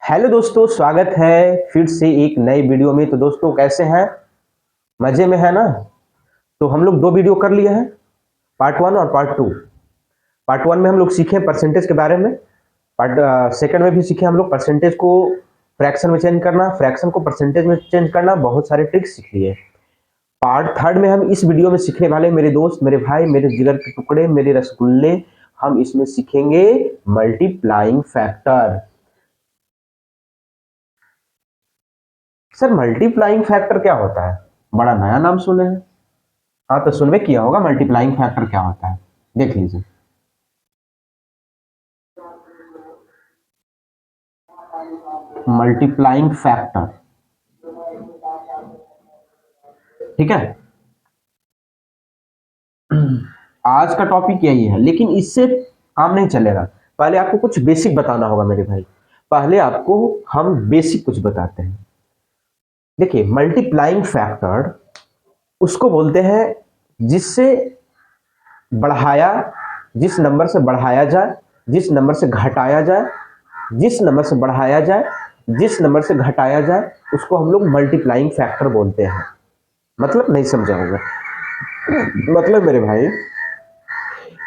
Hello दोस्तों, स्वागत है फिर से एक नए वीडियो में। तो दोस्तों कैसे हैं? मजे में है ना? तो हम लोग दो वीडियो कर लिए हैं, पार्ट वन और पार्ट टू। पार्ट वन में हम लोग सीखे परसेंटेज के बारे में। पार्ट सेकंड में भी सीखे हम लोग परसेंटेज को फ्रैक्शन में चेंज करना, फ्रैक्शन को परसेंटेज में चेंज करना, बहुत सारे ट्रिक्स सीख लिए। पार्ट थर्ड में हम इस वीडियो में सीखने वाले, मेरे दोस्त, मेरे भाई, मेरे जिगर के टुकड़े, मेरे रसगुल्ले, हम इसमें सीखेंगे multiplying factor. Sir multiplying factor क्या होता है? बड़ा नया नाम सुने हैं। हाँ तो सुनवे किया होगा मल्टीप्लाइंग फैक्टर क्या होता है, देख लीजिए। मल्टीप्लाइंग फैक्टर, ठीक है। आज का टॉपिक यही है, लेकिन इससे काम नहीं चलेगा। पहले आपको कुछ बेसिक बताना होगा मेरे भाई। पहले आपको हम बेसिक कुछ बताते हैं। देखिए, मल्टीप्लाइंग फैक्टर उसको बोलते हैं जिससे बढ़ाया, जिस नंबर से बढ़ाया जाए, जिस नंबर से घटाया जाए, जिस नंबर से बढ़ाया जाए, जिस नंबर से घटाया जाए, उसको हम लोग मल्टीप्लाइंग फैक्टर बोलते हैं। मतलब नहीं समझा होगा। मतलब मेरे भाई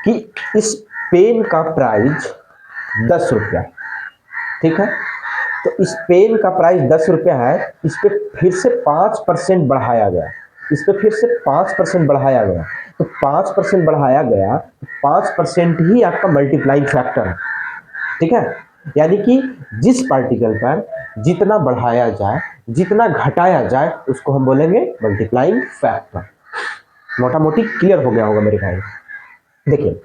कि इस पेन का प्राइस 10 रुपया, ठीक है। तो इस पेन का प्राइस 10 रुपया है, इस पे फिर से 5% बढ़ाया गया, इस पे फिर से 5% बढ़ाया गया। तो 5% बढ़ाया गया, 5% ही आपका मल्टीप्लाइंग फैक्टर है, ठीक है। यानी कि जिस पार्टिकल पर जितना बढ़ाया जाए, जितना घटाया जाए, उसको हम बोलेंगे मल्टीप्लाइंग फैक्टर। मोटा मोटी क्लियर हो गया होगा मेरे भाई। देखिए,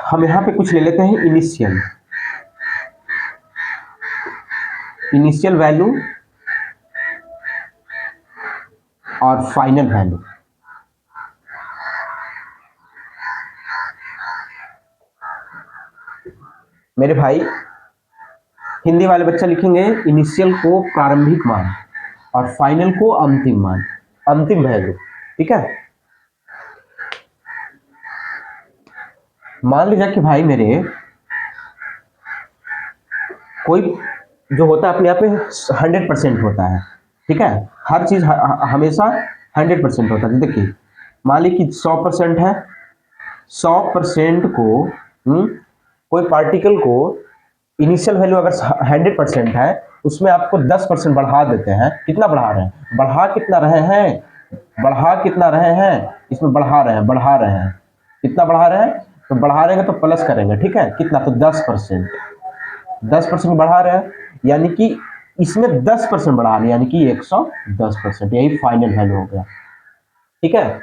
हम यहां पे कुछ ले लेते हैं इनिशियल, इनिशियल वैल्यू और फाइनल वैल्यू। मेरे भाई, हिंदी वाले बच्चा लिखेंगे इनिशियल को प्रारंभिक मान और फाइनल को अंतिम मान, अंतिम वैल्यू, ठीक है। मान लीजिए कि भाई मेरे कोई जो होता है अपने आप में 100% होता है, ठीक है। हर चीज हमेशा 100% होता है। देखिए, मान ली कि 100% है। 100% को कोई पार्टिकल को इनिशियल वैल्यू अगर 100% है, उसमें आपको 10% बढ़ा देते हैं। कितना बढ़ा रहे हैं? बढ़ा कितना रहे हैं? बढ़ा कितना रहे हैं? इसमें बढ़ा रहे हैं, बढ़ा रहे हैं। कितना बढ़ा रहे हैं? तो बढ़ा रहे हैं तो प्लस करेंगे, ठीक है। कितना? तो 10%। 10% बढ़ा रहे हैं, यानी कि इसमें 10% बढ़ा रहे हैं, यानी कि 110%। यही फाइनल वैल्यू हो गया, ठीक है।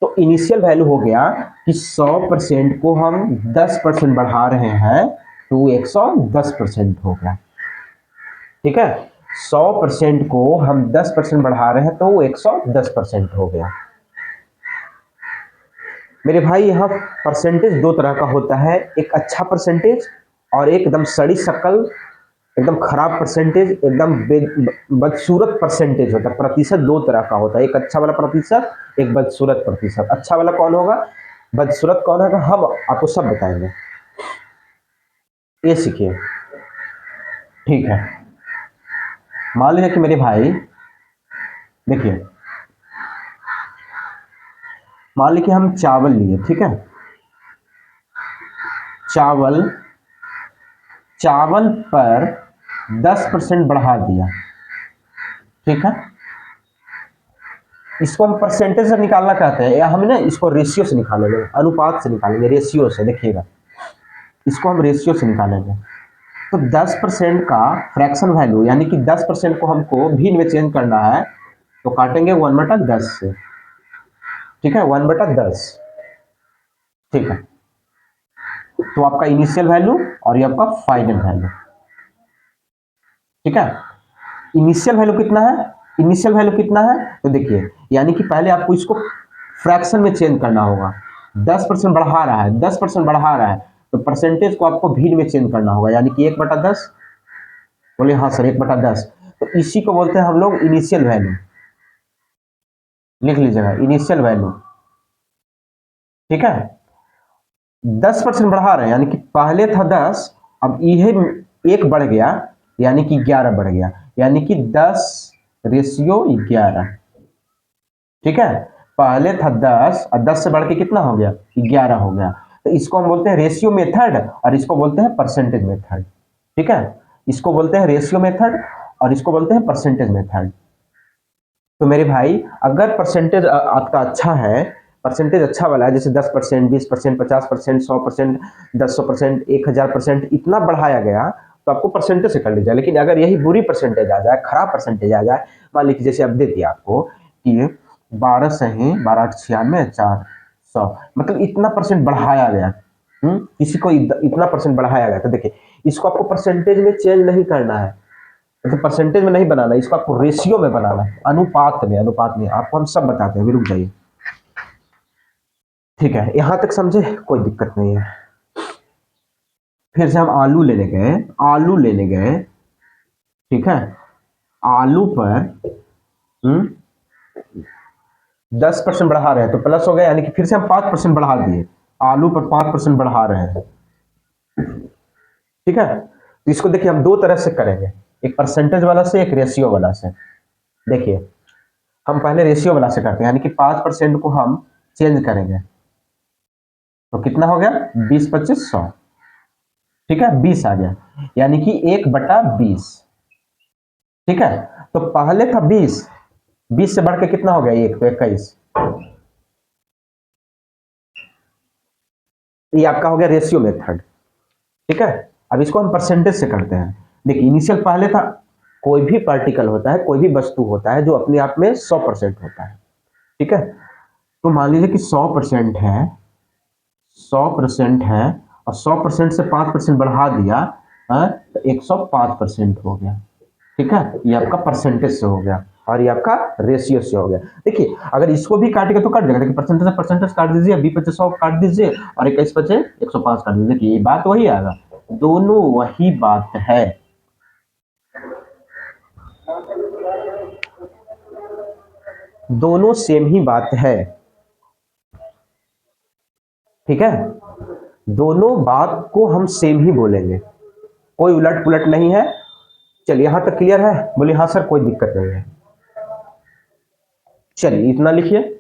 तो इनिशियल वैल्यू हो गया कि 100% को हम 10% बढ़ा रहे हैं, तो 110% हो गया, ठीक है। 100% को हम 10% बढ़ा रहे हैं तो वो 110% हो गया। मेरे भाई, यहाँ परसेंटेज दो तरह का होता है, एक अच्छा परसेंटेज और एक एकदम सड़ी शक्ल, एकदम खराब परसेंटेज, एकदम बदसूरत परसेंटेज होता है। प्रतिशत दो तरह का होता है, एक अच्छा वाला प्रतिशत, एक बदसूरत प्रतिशत। अच्छा वाला कौन होगा, बदसूरत कौन होगा, हम आपको सब बताएंगे। ये सीखिए, ठीक है। मान लीजिए कि मेरे भाई, देखिए, मान लीजिए हम चावल लिए, ठीक है। चावल, चावल पर 10% बढ़ा दिया, ठीक है। इसको हम परसेंटेज से निकालना चाहते हैं, या हम ना इसको रेशियो से निकालेंगे, अनुपात से निकालेंगे, रेशियो से। देखिएगा, इसको हम रेशियो से निकालेंगे। तो 10% का फ्रैक्शन वैल्यू, यानी कि 10% को हमको भिन्न में चेंज करना है, तो काटेंगे 1/10 से, ठीक है। 1/10, ठीक है। तो आपका इनिशियल वैल्यू और ये आपका फाइनल वैल्यू, ठीक है। इनिशियल वैल्यू कितना है? इनिशियल वैल्यू कितना है? तो देखिए, यानी कि पहले आपको इसको फ्रैक्शन में चेंज करना होगा। 10% बढ़ा रहा है, 10% बढ़ा रहा है, तो परसेंटेज को आपको भिन्न में चेंज करना होगा, यानी कि 1/10। बोले हाँ सर, 1/10। तो इसी को बोलते हैं हम लोग इनिशियल वैल्यू। लिख लीजिएगा, इनिशियल वैल्यू, ठीक है। 10% बढ़ा रहे हैं, यानी कि पहले था 10, अब ये एक बढ़ गया यानी कि 11 बढ़ गया, यानी कि 10:11। ठीक है, पहले था 10 और 10 से बढ़ के कितना हो गया, 11 हो गया। तो इसको हम बोलते हैं रेशियो मेथड और इसको बोलते हैं परसेंटेज मेथड। ठीक है, इसको बोलते हैं रेशियो मेथड और इसको बोलते हैं परसेंटेज मेथड। तो मेरे भाई अगर परसेंटेज आपका अच्छा है, परसेंटेज अच्छा वाला है, जैसे 10%, 20%, 50%, 100%, 100%, 1000% इतना बढ़ाया गया तो आपको परसेंटेज से कर लीजिए। लेकिन अगर यही बुरी परसेंटेज आ जाए, खराब परसेंटेज आ जाए, मान लीजिए जैसे अब दे दिया आपको कि 12 सही 12 8 96 400, मतलब इतना परसेंट बढ़ाया गया, किसी को इतना परसेंट बढ़ाया गया, तो देखिए इसको आपको परसेंटेज में चेंज नहीं करना है, मतलब परसेंटेज में नहीं बनाना, इसको आपको रेशियो में बनाना है, अनुपात में आपको हम सब बताते हैं, अभी रुक जाइए। ठीक है, यहां तक समझे, कोई दिक्कत नहीं है। फिर से हम आलू लेने गए। ठीक है, आलू पर 10% बढ़ा रहे हैं तो प्लस हो गया, यानी कि फिर से हम 5% बढ़ा दिए, आलू पर 5% बढ़ा रहे हैं। ठीक है, तो इसको देखिए हम दो तरह से करेंगे, एक परसेंटेज वाला से, एक रेशियो वाला से। देखिए हम पहले रेशियो वाला से करते हैं, यानी कि 5% को हम चेंज करेंगे तो कितना हो गया, 20, 25, 100। ठीक है, 20 आ गया, यानी कि 1/20। ठीक है, तो पहले था 20, 20 से बढ़ के कितना हो गया, 1 तो 21। ये आपका हो गया रेशियो मेथड। ठीक है, अब इसको हम परसेंटेज से करते हैं। देखिए इनिशियल पहले था, कोई भी पार्टिकल होता है, कोई भी वस्तु होता है जो अपने आप में 100% होता है। ठीक है, तो मान लीजिए कि 100% है, 100% है, और 100% से 5% बढ़ा दिया, तो 105% हो गया। ठीक है, ये आपका परसेंटेज से हो गया और ये आपका रेशियो से हो गया। देखिए अगर इसको भी काटेगा तो कट जाएगा, देखिए परसेंटेज से परसेंटेज काट दीजिए, 20/100 काट दीजिए और 21/105 काट दीजिए, देखिए ये बात वही आएगा, दोनों वही बात है। दोनों सेम ही बात है। ठीक है, दोनों बात को हम सेम ही बोलेंगे, कोई उलट पुलट नहीं है। चलिए यहां तक क्लियर है, बोलिए हाँ सर कोई दिक्कत नहीं है। चलिए इतना लिखिए।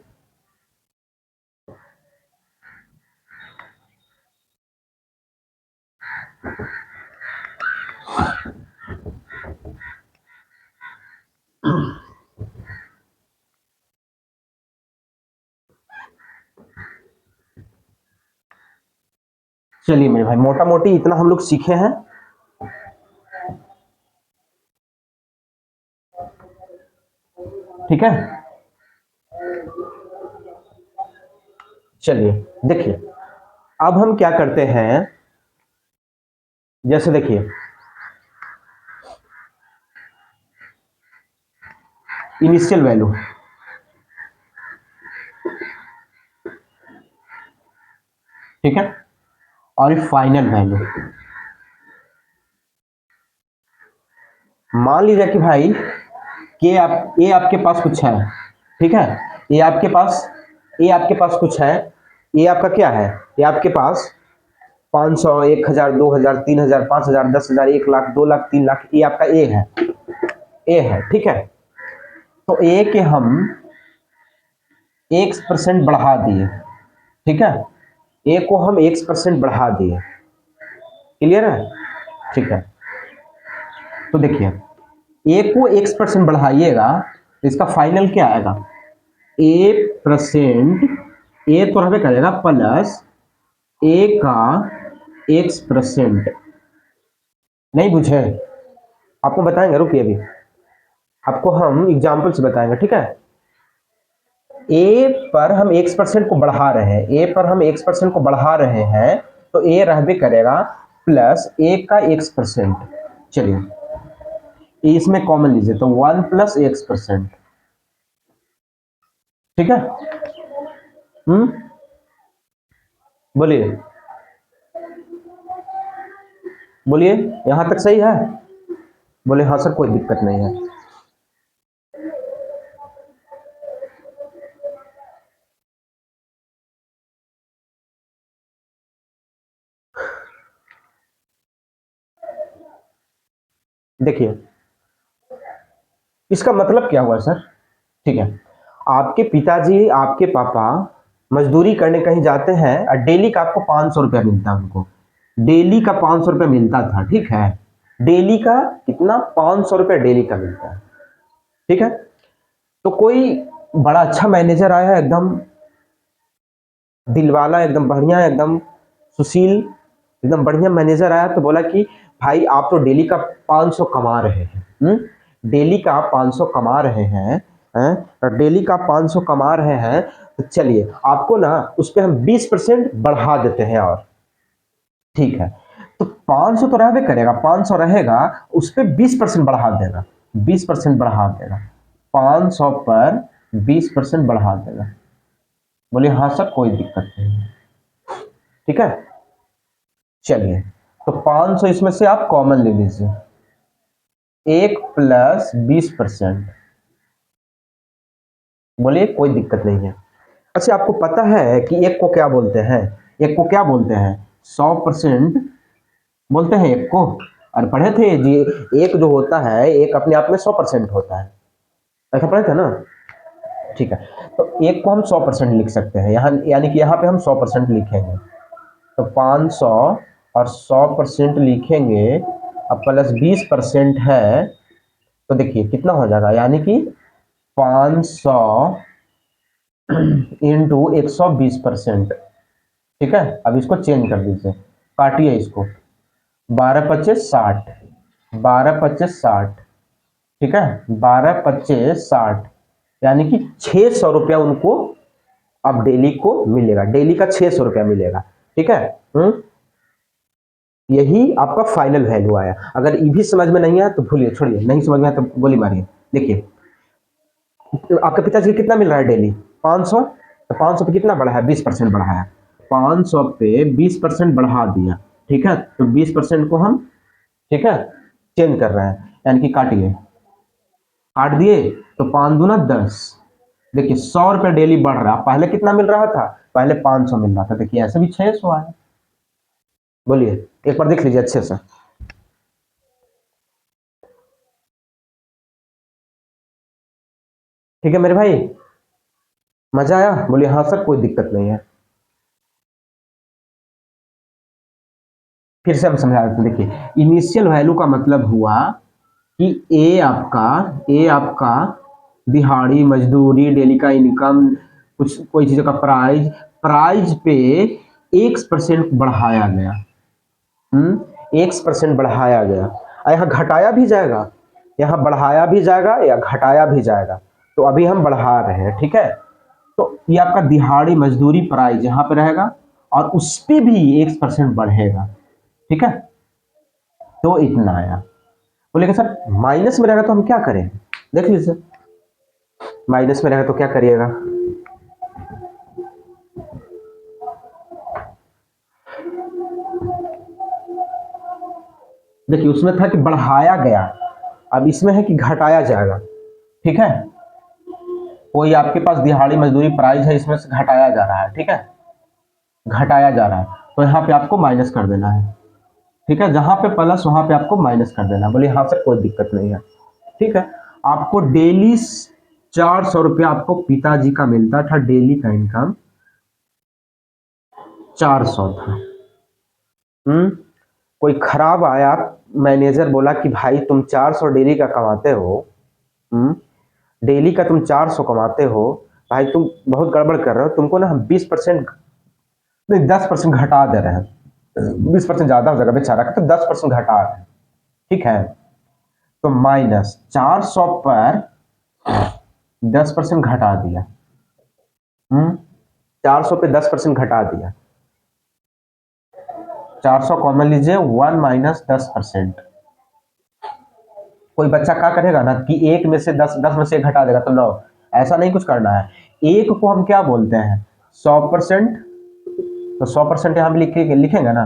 चलिए मेरे भाई, मोटा मोटी इतना हम लोग सीखे हैं। ठीक है, चलिए देखिए अब हम क्या करते हैं, जैसे देखिए इनिशियल वैल्यू, ठीक है, और फाइनल वैल्यू। मान लीजिए कि भाई ये आपके पास कुछ है। ठीक है, ये आपके पास ये आपके पास कुछ है, ये आपका क्या है, ये आपके पास 500, 1000, 2000, 3000, 5000, 10,000, 1,00,000, 2,00,000, 3,00,000, ये आपका ए है। ठीक है, तो ए के हम 1% बढ़ा दिए। ठीक है, ए को हम 1% बढ़ा दिए, क्लियर है। ठीक है, तो देखिए ए को 1% बढ़ाइएगा तो इसका फाइनल क्या आएगा, ए परसेंट, ए तो रहने करेगा प्लस ए का X%। नहीं बुझे, आपको बताएंगे, रुकिए अभी आपको हम एग्जाम्पल से बताएंगे। ठीक है, ए पर हम X% को बढ़ा रहे हैं, ए पर हम X% को बढ़ा रहे हैं, तो ए रहबे करेगा प्लस ए का X%। चलिए इसमें कॉमन लीजिए तो 1 + X%। ठीक है, बोलिए बोलिए, यहां तक सही है, बोले हाँ सर कोई दिक्कत नहीं है। देखिए इसका मतलब क्या हुआ सर? ठीक है, आपके पिताजी, आपके पापा मजदूरी करने कहीं जाते हैं और डेली का आपको 500 रुपया मिलता है उनको, डेली का 500 रुपया मिलता था, ठीक है, डेली का कितना, 500 रुपया डेली का मिलता है, ठीक है। तो कोई बड़ा अच्छा मैनेजर आया है, एकदम दिलवाला, एकदम बढ़िया, एकदम सुशील, एकदम बढ़िया मैनेजर आया तो बोला कि भाई आप तो डेली का 500 कमा रहे हैं, डेली का आप 500 कमा रहे हैं, और डेली का 500 कमा रहे हैं, तो चलिए आपको ना उस पर हम 20% बढ़ा देते हैं, और ठीक है, तो 500 तो रहबे करेगा, 500 रहेगा, उस पर 20% बढ़ा देगा, 20% बढ़ा देगा, 500 पर 20% बढ़ा देगा। बोले हाँ सर कोई दिक्कत नहीं है, ठीक है। चलिए, तो 500 इसमें से आप कॉमन ले लीजिए, 1 + 20%, बोलिए कोई दिक्कत नहीं है। अच्छा आपको पता है कि एक को क्या बोलते हैं, एक को क्या बोलते हैं, 100% बोलते हैं एक को, और पढ़े थे जी, एक जो होता है एक अपने आप में 100% होता है, ऐसा पढ़े थे ना, ठीक है। तो एक को हम 100% लिख सकते हैं यहाँ, यानी कि यहाँ पे हम 100% लिखेंगे, तो 500 और 100% लिखेंगे, अब +20% है, तो देखिए कितना हो जाएगा, यानी कि 500 इंटू 120%, ठीक है। अब इसको चेंज कर दीजिए, काटिए इसको, 12×25 = 60, 12×25 = 60, ठीक है, 12×25 = 60, यानी कि 600 रुपया उनको अब डेली को मिलेगा, डेली का 600 रुपया मिलेगा, ठीक है। यही आपका फाइनल वैल्यू आया। अगर ये भी समझ में नहीं आया तो भूलिए, छोड़िए, नहीं समझ में आया तो गोली मारिए। देखिए आपके पिताजी को कितना मिल रहा है डेली, 500, तो 500 पे कितना बढ़ा है, 20% बढ़ा है, 500 पे 20% बढ़ा दिया, ठीक है, तो 20% को हम, ठीक है, चेंज कर रहे हैं, यानी कि काटिए, काट दिए, तो 5×2 = 10, देखिए 100 रुपया डेली बढ़ रहा, पहले कितना मिल रहा था, पहले 500 मिल रहा था, देखिए ऐसे भी 600 आया। बोलिए एक बार देख लीजिए अच्छे से, ठीक है मेरे भाई, मजा आया? बोलिए हाँ सर कोई दिक्कत नहीं है। फिर से हम समझा देते हैं, देखिए इनिशियल वैल्यू का मतलब हुआ कि ए आपका दिहाड़ी मजदूरी, डेली का इनकम, कुछ कोई चीज़ का प्राइस, प्राइस पे 1% बढ़ाया गया, 1% बढ़ाया गया, और यहाँ घटाया भी जाएगा, यहाँ बढ़ाया भी जाएगा या घटाया भी जाएगा, तो अभी हम बढ़ा रहे हैं, ठीक है। तो ये आपका दिहाड़ी मजदूरी प्राइस यहाँ पे रहेगा, और उस पर भी 1% बढ़ेगा, ठीक है, तो इतना आया। बोलेगा सर माइनस में रहेगा तो हम क्या करें, देख लीजिए, माइनस में रहेगा तो क्या करिएगा, देखिए उसमें था कि बढ़ाया गया, अब इसमें है कि घटाया जाएगा, ठीक है, कोई आपके पास दिहाड़ी मजदूरी प्राइस है, इसमें से घटाया जा रहा है, ठीक है, घटाया जा रहा है, तो यहाँ पे आपको माइनस कर देना है, ठीक है, जहां पे प्लस वहां पे आपको माइनस कर देना है। बोलिए हाँ सर कोई दिक्कत नहीं है, ठीक है। आपको डेली 400 रुपया आपको पिताजी का मिलता था, डेली का इनकम 400 था, कोई खराब आया मैनेजर, बोला कि भाई तुम 400 डेली का कमाते हो, डेली का तुम 400 कमाते हो, भाई तुम बहुत गड़बड़ कर रहे हो, तुमको ना हम 20% नहीं 10% घटा दे रहे हैं, 20% ज्यादा हो जाएगा बेचारा का, तो 10% घटा रहे हैं, ठीक है। तो -400 पर 10% घटा दिया, 400 पे 10% घटा दिया, 400 कॉमन लीजिए, 1 - 10%, कोई बच्चा क्या करेगा ना कि एक में से 10 में से एक घटा देगा, तो नो, ऐसा नहीं कुछ करना है। एक को हम क्या बोलते हैं, 100%, तो 100% यहां भी लिखेंगे ना,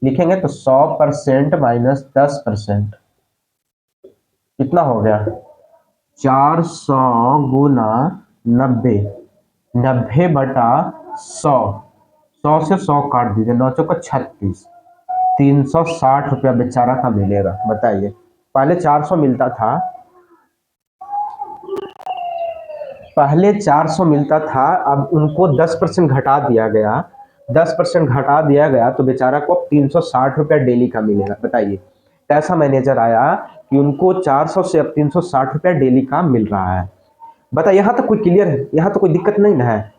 लिखेंगे तो 100% - 10%, कितना हो गया, 400 गुना 90, 90/100, 100 से 100 काट दीजिए, 9 × 36, 360 रुपया बेचारा का मिलेगा, बताइए, पहले 400 मिलता था, पहले 400 मिलता था, अब उनको 10% घटा दिया गया, 10% घटा दिया गया तो बेचारा को अब 360 रुपया डेली का मिलेगा। बताइए कैसा मैनेजर आया कि उनको 400 से अब 360 रुपया डेली का मिल रहा है। बता, यहां तक कोई क्लियर है? यहां तक कोई दिक्कत नहीं ना है?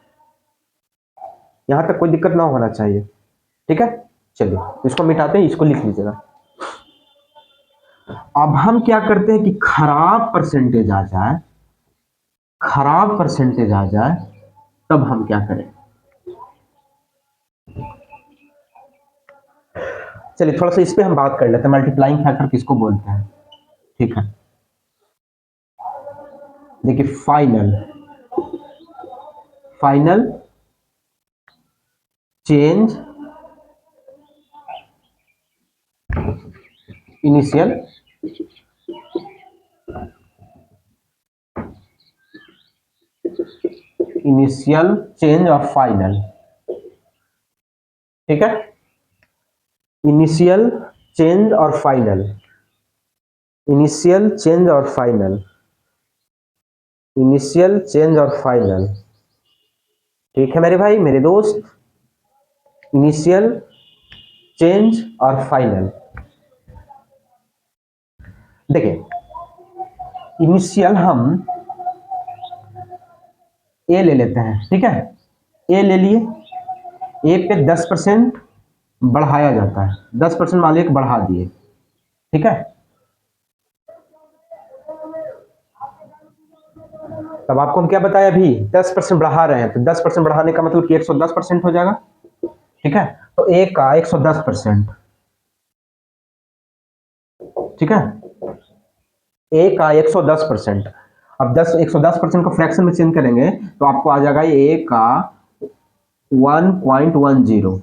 यहां तक कोई दिक्कत ना होना चाहिए। ठीक है, चलिए इसको मिटाते हैं, इसको लिख लीजिएगा। अब हम क्या करते हैं कि खराब परसेंटेज आ जाए, खराब परसेंटेज आ जाए तब हम क्या करें। चलिए थोड़ा सा इस पे हम बात कर लेते हैं, मल्टीप्लाइंग फैक्टर किसको बोलते हैं। ठीक है, देखिए final, final change initial, initial change of final. ठीक है, इनिशियल चेंज और फाइनल, इनिशियल चेंज और फाइनल, इनिशियल चेंज और फाइनल। ठीक है मेरे भाई मेरे दोस्त, इनिशियल चेंज और फाइनल। देखिए इनिशियल हम ए ले लेते हैं। ठीक है, ए ले लिए, ए पे 10% बढ़ाया जाता है, 10% मान लीजिए बढ़ा दिए। ठीक है, तब आपको हम क्या बताया, अभी 10% बढ़ा रहे हैं तो 10% बढ़ाने का मतलब कि 110% हो जाएगा। ठीक है, तो ए का 110%, ठीक है, ए का 110%। अब 110% को फ्रैक्शन में चेंज करेंगे तो आपको आ जाएगा ए का 1.10।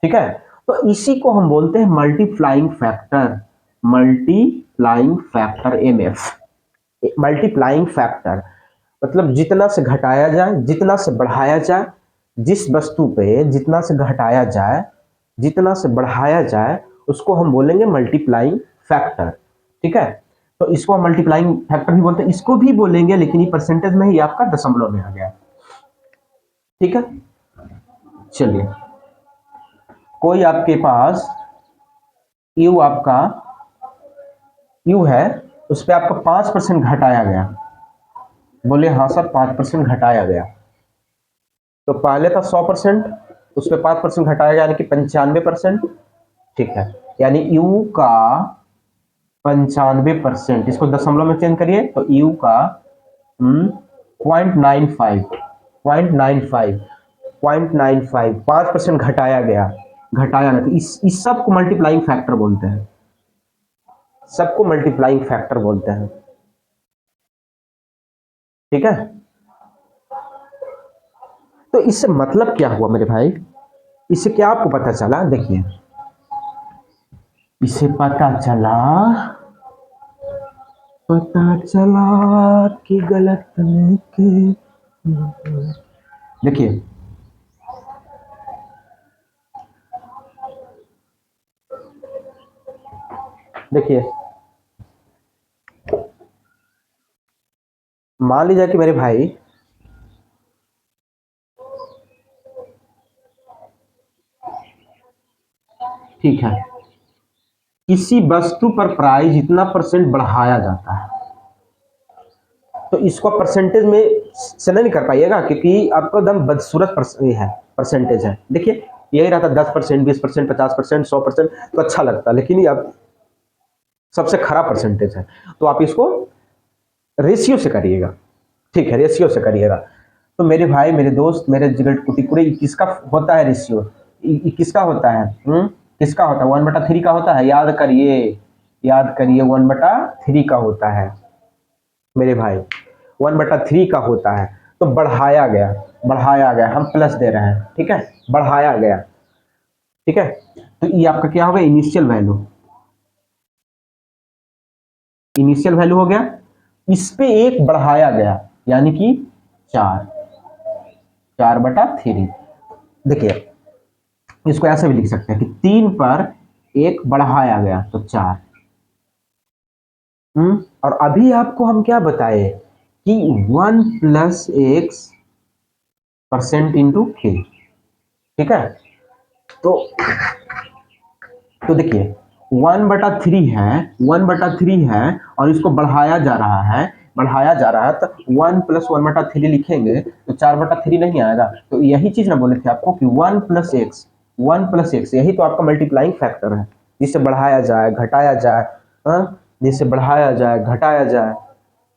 ठीक है, तो इसी को हम बोलते हैं multiplying factor, multiplying factor MF. Multiplying factor मतलब जितना से घटाया जाए, जितना से बढ़ाया जाए, जिस वस्तु पे जितना से घटाया जाए, जितना से बढ़ाया जाए, उसको हम बोलेंगे मल्टीप्लाइंग फैक्टर। ठीक है, तो इसको हम मल्टीप्लाइंग फैक्टर भी बोलते हैं, इसको भी बोलेंगे, लेकिन ये परसेंटेज में ही आपका दशमलव में आ गया। ठीक है, चलिए कोई आपके पास यू, आपका यू है, उस पर आपका 5% घटाया गया, बोले हाँ सर 5% घटाया गया, तो पहले था 100%, उस पर 5% घटाया गया यानी कि 95%। ठीक है, यानी यू का 95%, इसको दशमलव में चेंज करिए तो यू का 0.95, 0.95, 5% घटाया गया, घटाया ना, तो इस सब को मल्टीप्लाइंग फैक्टर बोलते हैं, सबको मल्टीप्लाइंग फैक्टर बोलते हैं। ठीक है, तो इससे मतलब क्या हुआ मेरे भाई, इससे क्या आपको पता चला, देखिए इससे पता चला, पता चला कि गलत लेके, देखिए देखिए मान लीजिए कि मेरे भाई ठीक है, किसी वस्तु पर प्राइस इतना परसेंट बढ़ाया जाता है, तो इसको परसेंटेज में से नहीं कर पाइएगा क्योंकि आपका एकदम बदसूरत है, परसेंटेज है। देखिए यही रहता 10%, 20%, 50%, 100%, तो अच्छा लगता है, लेकिन ये अब सबसे खराब परसेंटेज है, तो आप इसको रेशियो से करिएगा। ठीक है, रेशियो से करिएगा। तो मेरे भाई मेरे दोस्त मेरे जिगर टुकड़े, किसका होता है रेशियो, किसका होता है, किसका होता है, 1/3 का होता है, याद करिए, याद करिए 1/3 का होता है मेरे भाई, 1/3 का होता है। तो बढ़ाया गया, बढ़ाया गया, हम प्लस दे रहे हैं। ठीक है, बढ़ाया गया। ठीक है, तो ये आपका क्या होगा, इनिशियल वैल्यू, इनिशियल वैल्यू हो गया, इस पे एक बढ़ाया गया यानी कि 4, 4/3। देखिए इसको ऐसे भी लिख सकते हैं कि 3 पर एक बढ़ाया गया तो 4, और अभी आपको हम क्या बताए कि 1+x% इंटू k, ठीक है। तो देखिए 1/3 है, 1/3 है और इसको बढ़ाया जा रहा है, तो 1+1/3 लिखेंगे तो 4/3 नहीं आएगा। तो यही चीज ना बोले थे आपको कि 1+x, यही तो आपका मल्टीप्लाइंग फैक्टर है, जिससे बढ़ाया जाए घटाया जाए, हाँ, जिससे बढ़ाया जाए घटाया जाए,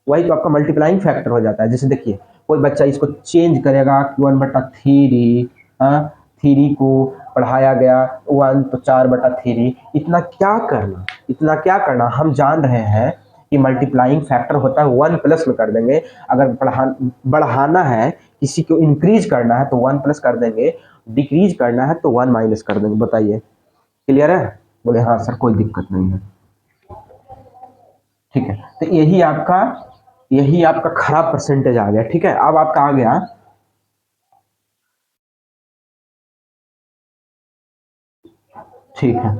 वही तो आपका मल्टीप्लाइंग फैक्टर हो जाता है। जैसे देखिए कोई बच्चा इसको चेंज करेगा कि 1/3, हाँ, 3 को पढ़ाया गया 1 तो 4/3, इतना क्या करना, हम जान रहे हैं कि मल्टीप्लाइंग फैक्टर होता है 1 प्लस में कर देंगे। अगर बढ़ाना है, किसी को इंक्रीज करना है तो 1 प्लस कर देंगे, डिक्रीज करना है तो 1 माइनस कर देंगे। बताइए क्लियर है? बोले हाँ सर कोई दिक्कत नहीं है, ठीक है। तो यही आपका खराब परसेंटेज आ गया, ठीक है। अब आपका आ गया ठीक है,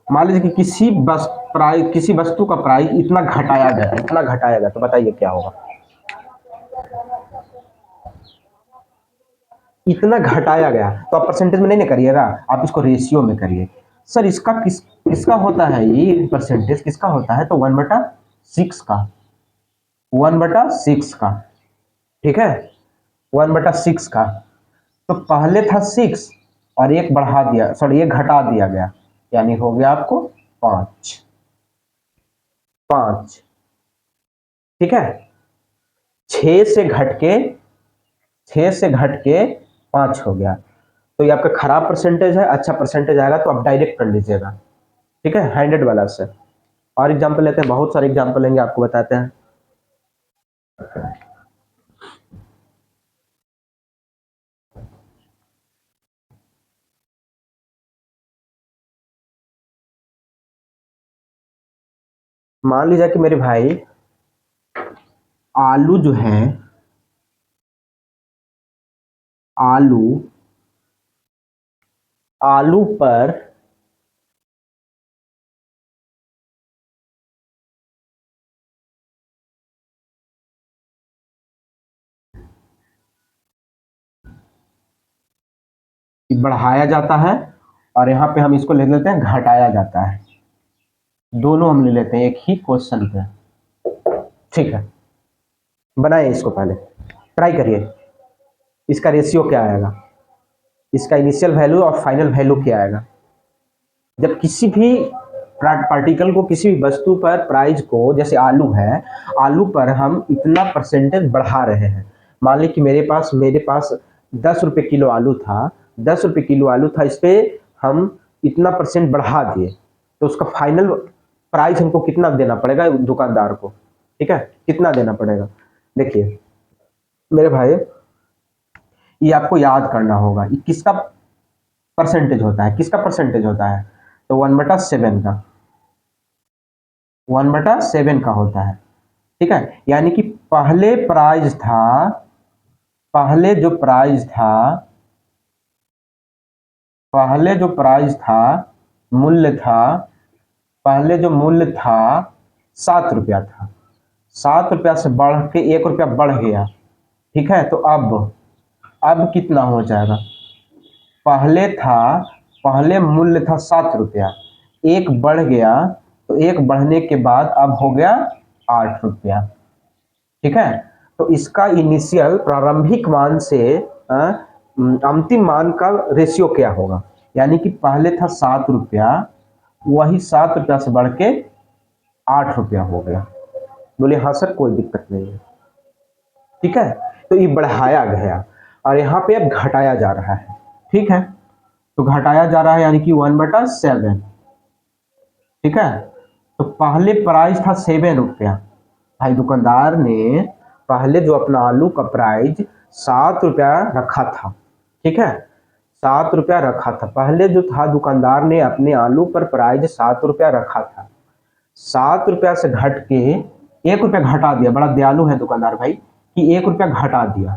मान लीजिए कि किसी वस्तु का प्राइस इतना घटाया गया, तो बताइए क्या होगा। इतना घटाया गया तो आप परसेंटेज में नहीं ना करिएगा, आप इसको रेशियो में करिए। सर इसका किसका होता है, ये परसेंटेज किसका होता है, तो 1/6 का, 1/6 का, ठीक है, 1/6 का। तो पहले था 6 और एक बढ़ा दिया, सॉरी एक घटा दिया गया, यानी हो गया आपको 5, ठीक है। 6 से घट के 5 हो गया। तो ये आपका खराब परसेंटेज है, अच्छा परसेंटेज आएगा तो आप डायरेक्ट कर लीजिएगा, ठीक है, 100 वाला से। और एग्जाम्पल लेते हैं, बहुत सारे एग्जाम्पल लेंगे, आपको बताते हैं। मान लीजिए कि मेरे भाई आलू जो है, आलू आलू पर बढ़ाया जाता है और यहाँ पे हम इसको ले लेते हैं घटाया जाता है, दोनों हम ले लेते हैं एक ही क्वेश्चन पे, ठीक है। बनाइए इसको, पहले ट्राई करिए, इसका रेशियो क्या आएगा, इसका इनिशियल वैल्यू और फाइनल वैल्यू क्या आएगा। जब किसी भी पार्टिकल को, किसी भी वस्तु पर प्राइस को, जैसे आलू है, आलू पर हम इतना परसेंटेज बढ़ा रहे हैं। मान ली कि मेरे पास 10 रुपये किलो आलू था, 10 रुपये किलो आलू था, इस पर हम इतना परसेंट बढ़ा दिए, तो उसका फाइनल प्राइस हमको कितना देना पड़ेगा दुकानदार को, ठीक है, कितना देना पड़ेगा। देखिए मेरे भाई, ये आपको याद करना होगा, ये किसका परसेंटेज होता है, तो 1/7 का, 1/7 का होता है, ठीक है। यानी कि पहले जो प्राइस था, मूल्य था, पहले जो मूल्य था 7 रुपया था, 7 रुपया से बढ़ के 1 रुपया बढ़ गया, ठीक है। तो अब कितना हो जाएगा, पहले मूल्य था 7 रुपया, एक बढ़ गया, तो एक बढ़ने के बाद अब हो गया 8 रुपया, ठीक है। तो इसका इनिशियल प्रारंभिक मान से अंतिम मान का रेशियो क्या होगा, यानी कि पहले था 7 रुपया, वही 7 रुपया से बढ़ के 8 रुपया हो गया। बोले हाँ सर कोई दिक्कत नहीं है, ठीक है। तो ये बढ़ाया गया और यहाँ पे अब घटाया जा रहा है, ठीक है। तो घटाया जा रहा है यानी कि 1/7, ठीक है। तो पहले प्राइस था 7 रुपया, भाई दुकानदार ने पहले जो अपना आलू का प्राइस 7 रुपया रखा था, ठीक है, 7 रुपया रखा था, पहले जो था दुकानदार ने अपने आलू पर प्राइस 7 रुपया रखा था, 7 रुपया से घट के 1 रुपया घटा दिया, बड़ा दयालु है दुकानदार भाई कि 1 रुपया घटा दिया,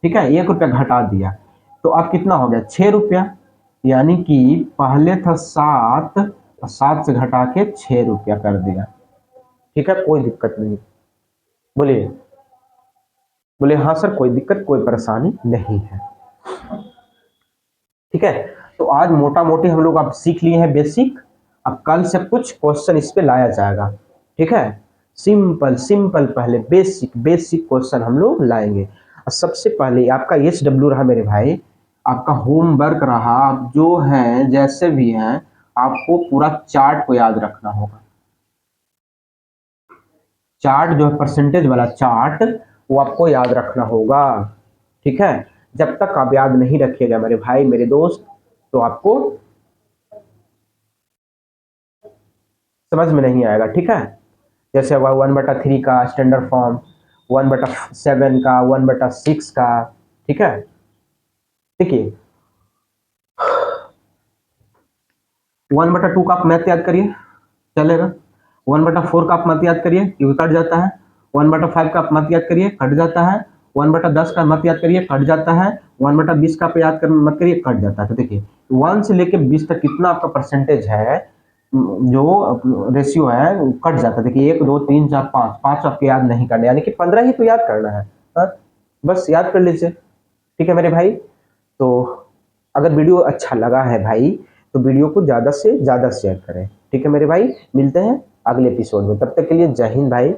ठीक है, 1 रुपया घटा दिया। तो अब कितना हो गया 6 रुपया, यानी कि पहले था 7 और 7 से घटा के 6 रुपया कर दिया। ठीक है, कोई दिक्कत नहीं। बोलिए बोले हाँ सर, कोई दिक्कत कोई परेशानी नहीं है। ठीक है, तो आज मोटा मोटी हम लोग अब सीख लिए हैं बेसिक। अब कल से कुछ क्वेश्चन इस पे लाया जाएगा। ठीक है, सिंपल सिंपल पहले बेसिक बेसिक क्वेश्चन हम लोग लाएंगे। और सबसे पहले आपका SW रहा मेरे भाई, आपका होमवर्क रहा। आप जो है जैसे भी हैं आपको पूरा चार्ट को याद रखना होगा। चार्ट जो है परसेंटेज वाला चार्ट, वो आपको याद रखना होगा। ठीक है, जब तक आप याद नहीं रखिएगा मेरे भाई मेरे दोस्त, तो आपको समझ में नहीं आएगा। ठीक है, जैसे हुआ 1/3 का स्टैंडर्ड फॉर्म, 1/7 का, 1/6 का। ठीक है, देखिए 1/2 का आप मैथ याद करिए, चलेगा। 1/4 का आप मत याद करिए क्योंकि कट जाता है। 1/5 का आप मत याद करिए, कट जाता है। 1/10 का मत याद करिए, कट जाता है। 1/20 का आप याद कर मत करिए, कट जाता है। तो देखिए 1 से लेके 20 तक कितना आपका परसेंटेज है, जो रेशियो है वो कट जाता है। देखिए 1 2 3 4 5, 5 आपको याद नहीं करना, यानी कि 15 ही तो याद करना है। हाँ? बस याद कर लीजिए। ठीक है मेरे भाई, तो अगर वीडियो अच्छा लगा है भाई तो वीडियो को ज़्यादा से ज़्यादा शेयर करें। ठीक है मेरे भाई, मिलते हैं अगले एपिसोड में, तब तक के लिए जय हिंद भाई।